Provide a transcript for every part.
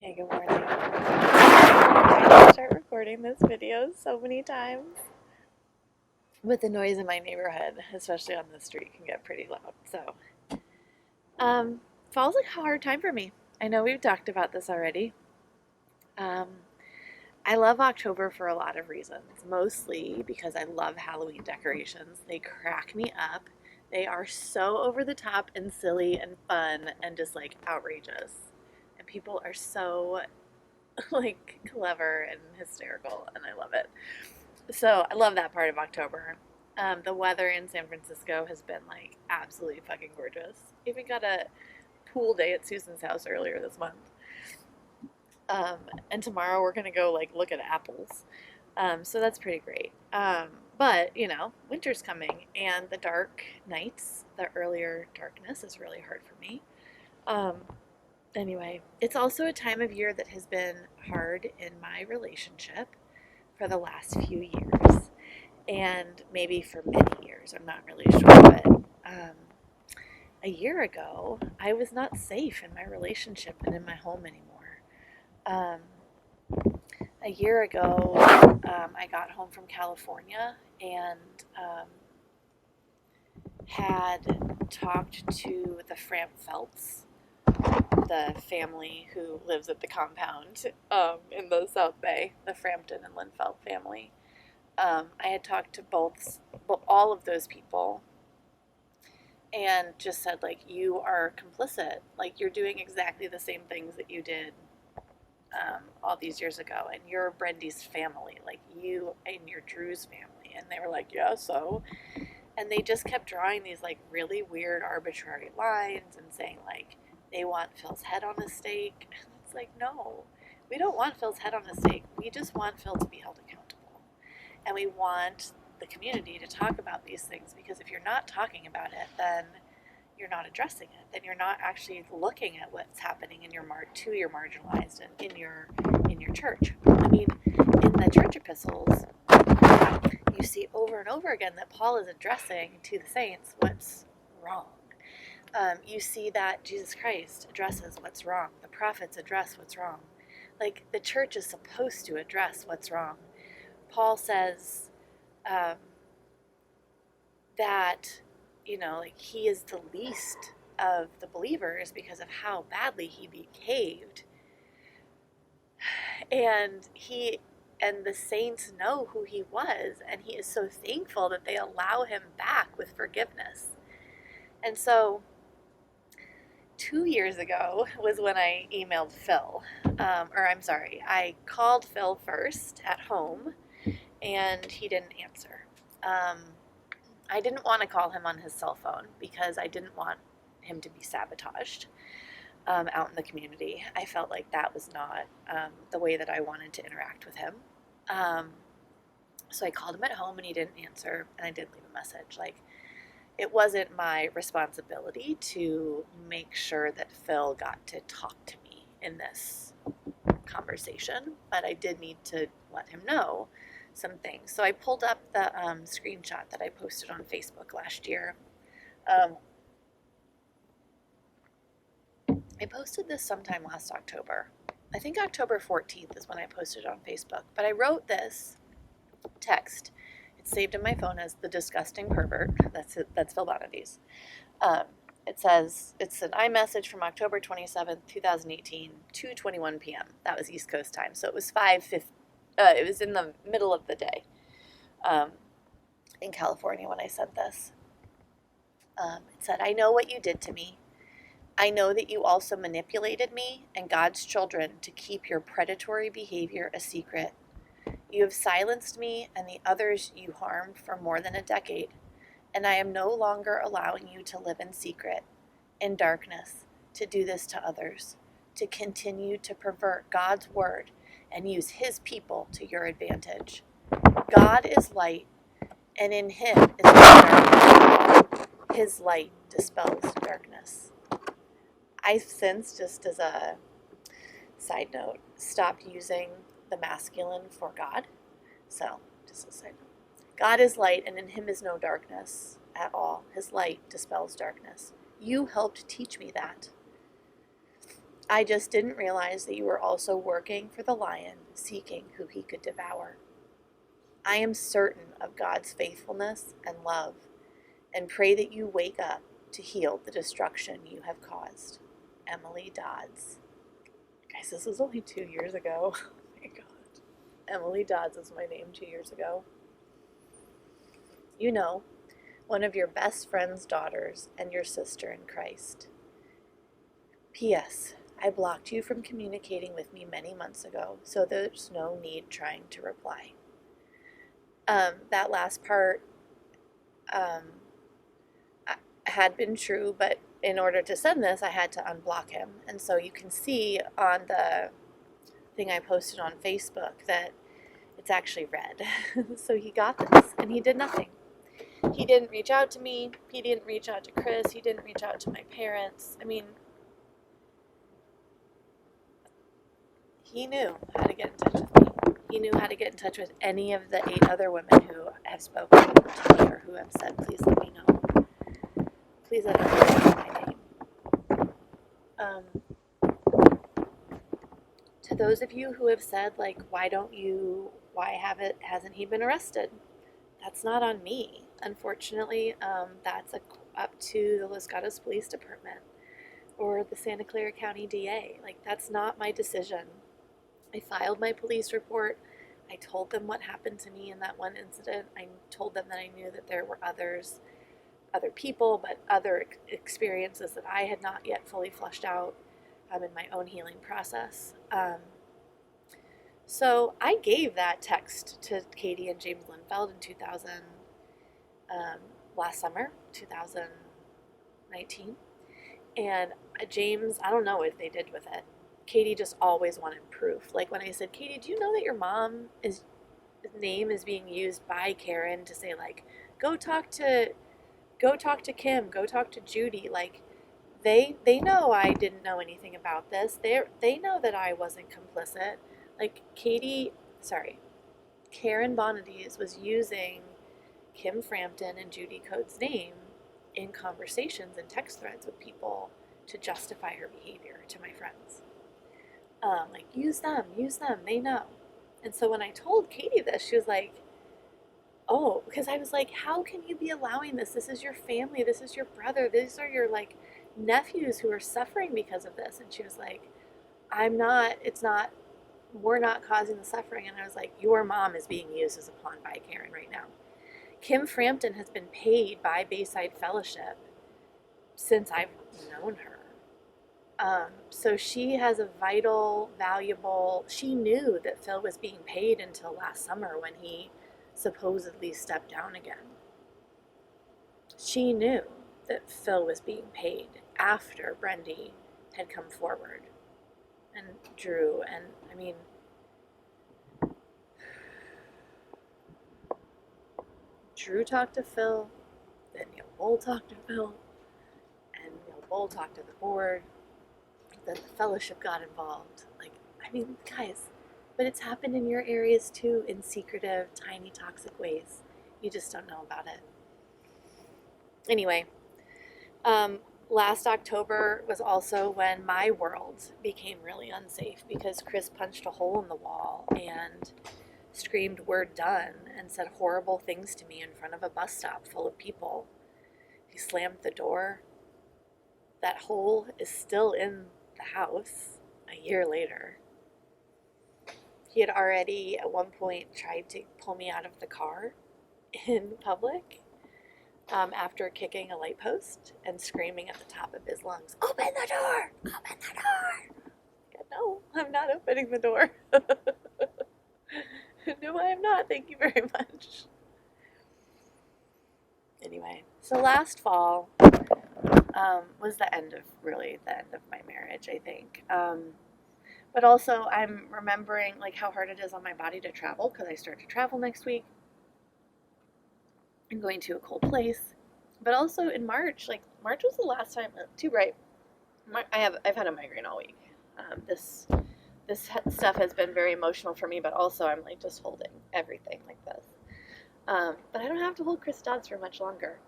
Hey, good morning. I tried to start recording this video so many times, but the noise in my neighborhood, especially on the street, can get pretty loud. So, fall's a hard time for me. I know we've talked about this already. Um, I love October for a lot of reasons, mostly because I love Halloween decorations. They crack me up. They are so over the top and silly and fun and just like outrageous. And people are so like clever and hysterical, and I love it. So I love that part of October. The weather in San Francisco has been like absolutely fucking gorgeous. Even got a pool day at Susan's house earlier this month. Um, and tomorrow we're gonna go like look at apples. So that's pretty great. But you know, winter's coming, and the dark nights, the earlier darkness is really hard for me. Um, Anyway, it's also a time of year that has been hard in my relationship for the last few years, and maybe for many years. I'm not really sure, but a year ago, I was not safe in my relationship and in my home anymore. Um, a year ago, I got home from California and had talked to the Felts, the family who lives at the compound in the South Bay, the Frampton and Linfeld family. I had talked to all of those people and just said, like, you are complicit. Like, you're doing exactly the same things that you did all these years ago. And you're Brendy's family, like you and your Drew's family. And they were like, yeah, so. And they just kept drawing these, like, really weird arbitrary lines and saying, like, they want Phil's head on a stake. And it's like, no, we don't want Phil's head on a stake. We just want Phil to be held accountable. And we want the community to talk about these things, because if you're not talking about it, then you're not addressing it. Then you're not actually looking at what's happening in your to your marginalized and in your church. I mean, in the church epistles, you see over and over again that Paul is addressing to the saints what's wrong. You see that Jesus Christ addresses what's wrong. The prophets address what's wrong. Like, the church is supposed to address what's wrong. Paul says that, you know, like, he is the least of the believers because of how badly he behaved. And the saints know who he was, and he is so thankful that they allow him back with forgiveness. And so 2 years ago was when I emailed Phil. I called Phil first at home, and he didn't answer. I didn't want to call him on his cell phone because I didn't want him to be sabotaged out in the community. I felt like that was not the way that I wanted to interact with him. So I called him at home, and he didn't answer, and I did leave a message. Like, it wasn't my responsibility to make sure that Phil got to talk to me in this conversation, but I did need to let him know some things. So I pulled up the screenshot that I posted on Facebook last year. I posted this sometime last October. I think October 14th is when I posted it on Facebook. But I wrote this text. It's saved in my phone as the disgusting pervert. That's it. That's Phil Bonadies. It says, it's an iMessage from October 27th, 2018, 2:21 p.m. That was East Coast time. So it was 5:50. It was in the middle of the day in California when I sent this. It said, I know what you did to me. I know that you also manipulated me and God's children to keep your predatory behavior a secret. You have silenced me and the others you harmed for more than a decade, and I am no longer allowing you to live in secret, in darkness, to do this to others, to continue to pervert God's word and use his people to your advantage. God is light, and in him is no darkness. His light dispels darkness. I've since, just as a side note, stopped using the masculine for God. So, just a side note. God is light, and in him is no darkness at all. His light dispels darkness. You helped teach me that. I just didn't realize that you were also working for the lion, seeking who he could devour. I am certain of God's faithfulness and love, and pray that you wake up to heal the destruction you have caused. Emily Dods. Guys, this was only 2 years ago. Oh my God. Emily Dods was my name 2 years ago. You know, one of your best friend's daughters and your sister in Christ. P.S. I blocked you from communicating with me many months ago, so there's no need trying to reply. That last part had been true, but in order to send this, I had to unblock him. And so you can see on the thing I posted on Facebook that it's actually red. So he got this, and he did nothing. He didn't reach out to me. He didn't reach out to Chris. He didn't reach out to my parents. I mean, he knew how to get in touch with me. He knew how to get in touch with any of the 8 other women who have spoken to me or who have said, please let me know. Please let me know my name. To those of you who have said, like, why hasn't he been arrested? That's not on me. Unfortunately, that's up to the Los Gatos Police Department or the Santa Clara County DA. Like, that's not my decision. I filed my police report. I told them what happened to me in that one incident. I told them that I knew that there were other people, but other experiences that I had not yet fully flushed out in my own healing process. So I gave that text to Katie and James Linfeld in 2000, last summer, 2019. And James, I don't know what they did with it. Katie just always wanted proof. Like when I said, Katie, do you know that your mom's name is being used by Karen to say, like, go talk to Kim, go talk to Judy. Like, they know I didn't know anything about this. They know that I wasn't complicit. Like Karen Bonadies was using Kim Frampton and Judy Coates' name in conversations and text threads with people to justify her behavior to my friends. Like, use them, they know. And so when I told Katie this, she was like, oh, because I was like, how can you be allowing this? This is your family, this is your brother, these are your, like, nephews who are suffering because of this. And she was like, we're not causing the suffering. And I was like, your mom is being used as a pawn by Karen right now. Kim Frampton has been paid by Bayside Fellowship since I've known her. So she has a vital, valuable, she knew that Phil was being paid until last summer when he supposedly stepped down again. She knew that Phil was being paid after Brendy had come forward and Drew, and I mean, Drew talked to Phil, then Neil Bull talked to Phil, and Neil Bull talked to the board, then the fellowship got involved. Like, I mean, guys, but it's happened in your areas too, in secretive, tiny, toxic ways. You just don't know about it. Anyway, last October was also when my world became really unsafe because Chris punched a hole in the wall and screamed, "We're done," and said horrible things to me in front of a bus stop full of people. He slammed the door. That hole is still in the house a year later. He had already at one point tried to pull me out of the car in public after kicking a light post and screaming at the top of his lungs, "Open the door! Open the door!" Yeah, no, I'm not opening the door. No, I am not. Thank you very much. Anyway, so last fall was the end of my marriage, I think. But also I'm remembering like how hard it is on my body to travel because I start to travel next week. I'm going to a cold place. But also in March, like March was the last time, too bright. I've had a migraine all week. This stuff has been very emotional for me, but also I'm like just holding everything like this. But I don't have to hold Chris Dods for much longer.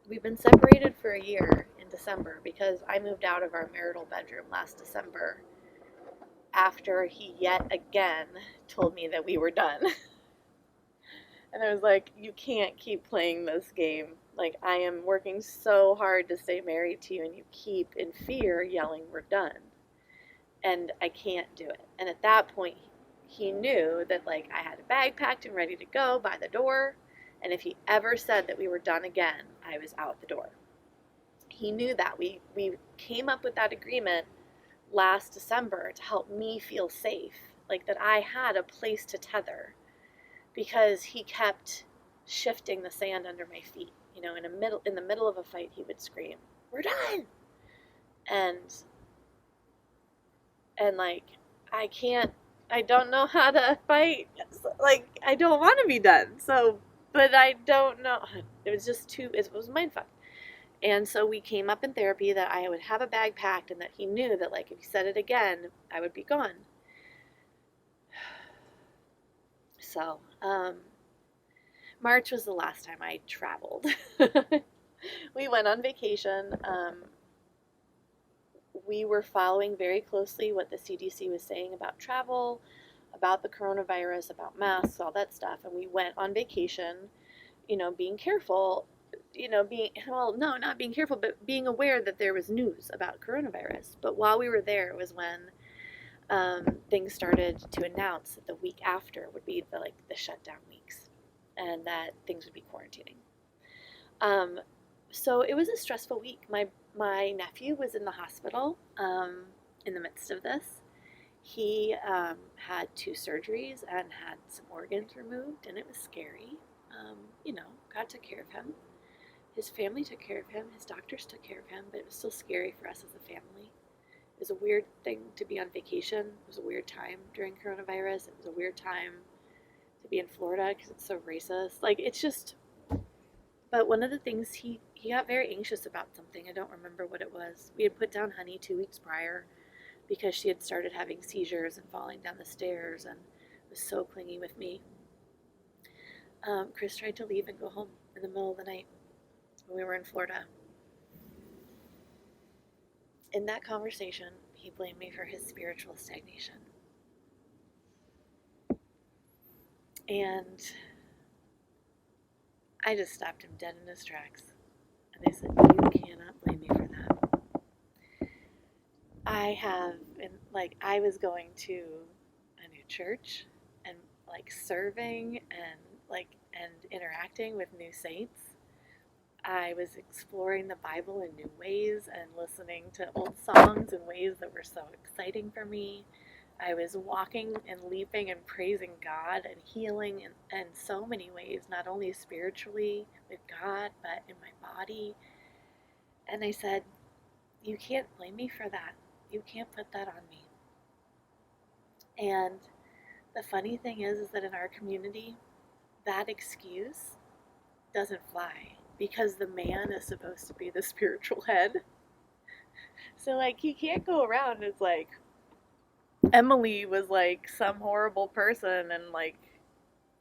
We've been separated for a year in in December because I moved out of our marital bedroom last December after he yet again told me that we were done. And I was like, you can't keep playing this game. Like, I am working so hard to stay married to you, and you keep, in fear, yelling, we're done. And I can't do it. And at that point, he knew that, like, I had a bag packed and ready to go by the door. And if he ever said that we were done again, I was out the door. He knew that. We came up with that agreement last December to help me feel safe, like that I had a place to tether, because he kept shifting the sand under my feet. You know, in the middle of a fight, he would scream, "We're done!" And like, I don't know how to fight. Like, I don't want to be done. So, but I don't know. It was just it was mindfuck. And so we came up in therapy that I would have a bag packed, and that he knew that, like, if he said it again, I would be gone. So, March was the last time I traveled. We went on vacation. We were following very closely what the CDC was saying about travel, about the coronavirus, about masks, all that stuff. And we went on vacation, you know, being careful, you know, not being careful, but being aware that there was news about coronavirus. But while we were there, it was when things started to announce that the week after would be the shutdown weeks, and that things would be quarantining. So it was a stressful week. My nephew was in the hospital in the midst of this. He had 2 surgeries and had some organs removed, and it was scary. You know, God took care of him. His family took care of him. His doctors took care of him, but it was still scary for us as a family. It was a weird thing to be on vacation. It was a weird time during coronavirus. It was a weird time to be in Florida because it's so racist. Like, it's just... But one of the things, he got very anxious about something. I don't remember what it was. We had put down Honey 2 weeks prior because she had started having seizures and falling down the stairs and was so clingy with me. Chris tried to leave and go home in the middle of the night when we were in Florida. In that conversation, he blamed me for his spiritual stagnation. And I just stopped him dead in his tracks. And I said, you cannot blame me for that. I was going to a new church and serving and interacting with new saints. I was exploring the Bible in new ways and listening to old songs in ways that were so exciting for me. I was walking and leaping and praising God and healing in so many ways, not only spiritually with God, but in my body. And I said, you can't blame me for that. You can't put that on me. And the funny thing is that in our community, that excuse doesn't fly because the man is supposed to be the spiritual head. So you can't go around as Emily was some horrible person and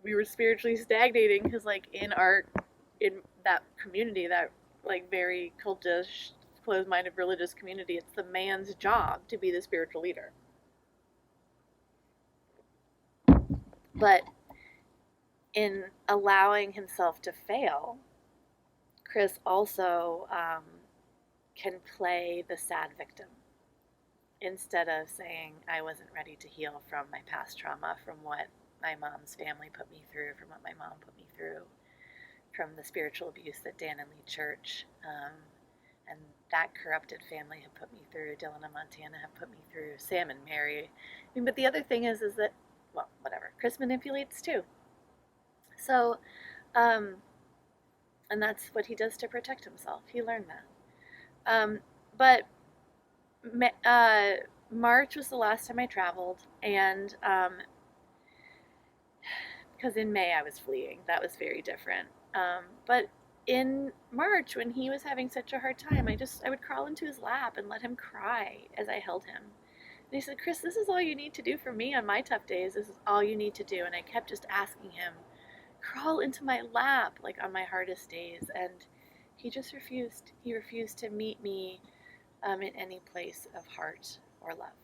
we were spiritually stagnating because in that community, that very cultish, closed-minded religious community, it's the man's job to be the spiritual leader. But in allowing himself to fail, Chris also can play the sad victim instead of saying, I wasn't ready to heal from my past trauma, from what my mom's family put me through, from what my mom put me through, from the spiritual abuse that Dan and Lee Church and that corrupted family have put me through, Dylan and Montana have put me through, Sam and Mary. But the other thing is that, well, whatever, Chris manipulates too. So, and that's what he does to protect himself. He learned that. But March was the last time I traveled, and because in May I was fleeing. That was very different. But in March, when he was having such a hard time, I would crawl into his lap and let him cry as I held him. And he said, Chris, this is all you need to do for me on my tough days. This is all you need to do. And I kept just asking him, crawl into my lap, on my hardest days. And he just refused. He refused to meet me in any place of heart or love.